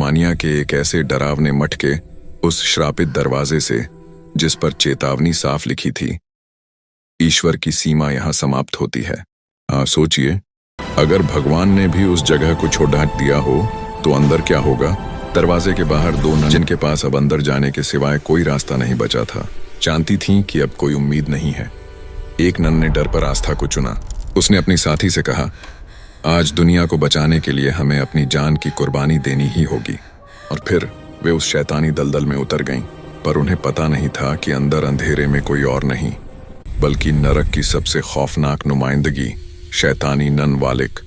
Tasmania के एक ऐसे डरावने मठ के उस श्रापित दरवाजे से जिस पर चेतावनी साफ लिखी थी, ईश्वर की सीमा यहाँ समाप्त होती है। सोचिए, अगर भगवान ने भी उस जगह को छोड़ दिया हो तो अंदर क्या होगा। दरवाजे के बाहर दो नन जिनके पास अब अंदर जाने के सिवाय कोई रास्ता नहीं बचा था, जानती थीं कि अब कोई उम्मीद नहीं है। एक नन ने डर पर आस्था को चुना। उसने अपनी साथी से कहा, आज दुनिया को बचाने के लिए हमें अपनी जान की कुर्बानी देनी ही होगी। और फिर वे उस शैतानी दलदल में उतर गईं, पर उन्हें पता नहीं था कि अंदर अंधेरे में कोई और नहीं बल्कि नरक की सबसे खौफनाक नुमाइंदगी शैतानी नन वालिक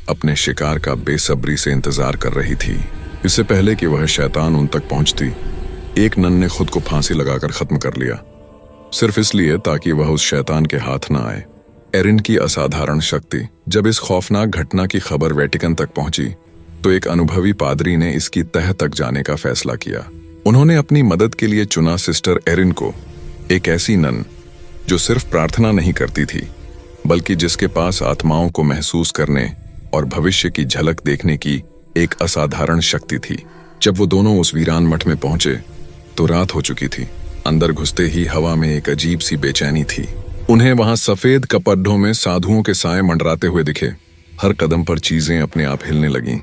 अपने शिकार का बेसब्री से इंतजार कर रही थी। इससे पहले कि वह शैतान उन तक पहुंचती, एक नन ने खुद को फांसी लगाकर खत्म कर लिया, सिर्फ इसलिए ताकि वह उस शैतान के हाथ न आए। एरिन की असाधारण शक्ति। जब इस खौफनाक घटना की खबर वेटिकन तक पहुंची तो एक अनुभवी पादरी ने इसकी तह तक जाने का फैसला किया। उन्होंने अपनी मदद के लिए चुना सिस्टर एरिन को, एक ऐसी नन जो सिर्फ प्रार्थना नहीं करती थी बल्कि जिसके पास आत्माओं को महसूस करने और भविष्य की झलक देखने की एक असाधारण शक्ति थी। जब वो दोनों उस वीरान मठ में पहुंचे तो रात हो चुकी थी। अंदर घुसते ही हवा में एक अजीब सी बेचैनी थी। उन्हें वहां सफेद कपड़ों में साधुओं के साए मंडराते हुए दिखे। हर कदम पर चीजें अपने आप हिलने लगीं,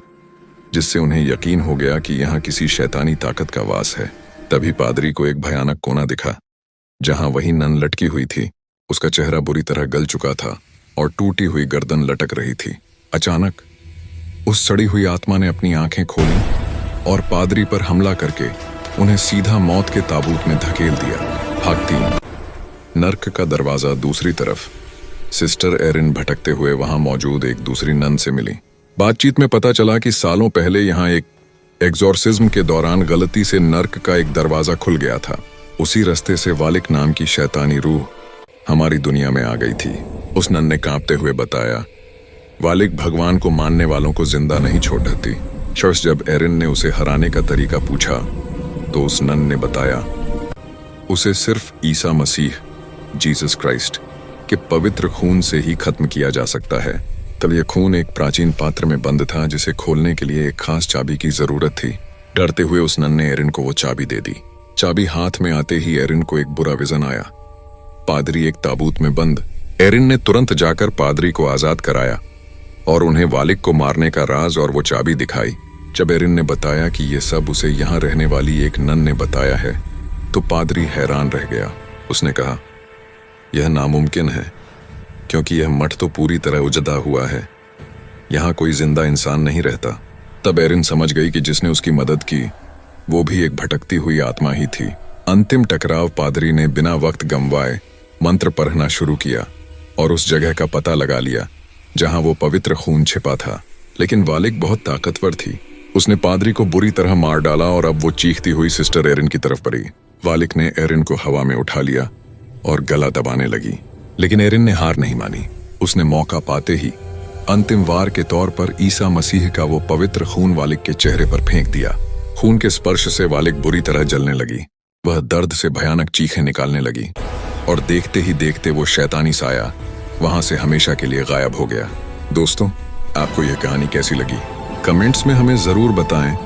जिससे उन्हें यकीन हो गया कि यहाँ किसी शैतानी ताकत का वास है। तभी पादरी को एक भयानक कोना दिखा जहां वही नन लटकी हुई थी। उसका चेहरा बुरी तरह गल चुका था और टूटी हुई गर्दन लटक रही थी। अचानक उस सड़ी हुई आत्मा ने अपनी आंखें खोली और पादरी पर हमला करके उन्हें सीधा मौत के ताबूत में धकेल दिया। भागती नर्क का दरवाजा दूसरी तरफ सिस्टर एरिन भटकते हुए वहां मौजूद एक दूसरी नन से मिली। बातचीत में पता चला कि सालों पहले यहाँ एक एग्जॉर्सिज्म के दौरान गलती से नर्क का एक दरवाजा खुल गया था। उसी रास्ते से वालिक नाम की शैतानी रूह हमारी दुनिया में आ गई थी। उस नन ने कांपते हुए बताया, वालिक भगवान को मानने वालों को जिंदा नहीं छोड़ देती। शख्स जब एरिन ने उसे हराने का तरीका पूछा तो उस नन ने बताया, उसे सिर्फ ईसा मसीह जीसस क्राइस्ट के पवित्र खून से ही खत्म किया जा सकता है। तब यह खून एक प्राचीन पात्र में बंद था जिसे खोलने के लिए एक खास चाबी की जरूरत थी। डरते हुए उस नन ने एरिन को वो चाबी दे दी। चाबी हाथ में आते ही एरिन को एक बुरा विजन आया। पादरी एक ताबूत में बंद। एरिन ने तुरंत जाकर पादरी को आजाद कराया और उन्हें वालिक को मारने का राज और वो चाबी दिखाई। जब एरिन ने बताया कि ये सब उसे यहाँ रहने वाली एक नन ने बताया है तो पादरी हैरान रह गया। उसने कहा, यह नामुमकिन है क्योंकि यह मठ तो पूरी तरह उजड़ा हुआ है, यहाँ कोई जिंदा इंसान नहीं रहता। तब एरिन समझ गई कि जिसने उसकी मदद की वो भी एक भटकती हुई आत्मा ही थी। अंतिम टकराव पादरी ने बिना वक्त गंवाए मंत्र पढ़ना शुरू किया और उस जगह का पता लगा लिया जहां वो पवित्र खून छिपा था। लेकिन वालिक बहुत ताकतवर थी। उसने पादरी को बुरी तरह मार डाला और अब वो चीखती हुई सिस्टर एरिन की तरफ बढ़ी। वालिक ने एरिन को हवा में उठा लिया और गला दबाने लगी, लेकिन एरिन ने हार नहीं मानी। उसने मौका पाते ही अंतिम वार के तौर पर ईसा मसीह का वो पवित्र खून वालिक के चेहरे पर फेंक दिया। खून के स्पर्श से वालिक बुरी तरह जलने लगी। वह दर्द से भयानक चीखें निकालने लगी और देखते ही देखते वो शैतानी साया वहां से हमेशा के लिए गायब हो गया। दोस्तों, आपको यह कहानी कैसी लगी? कमेंट्स में हमें जरूर बताएं।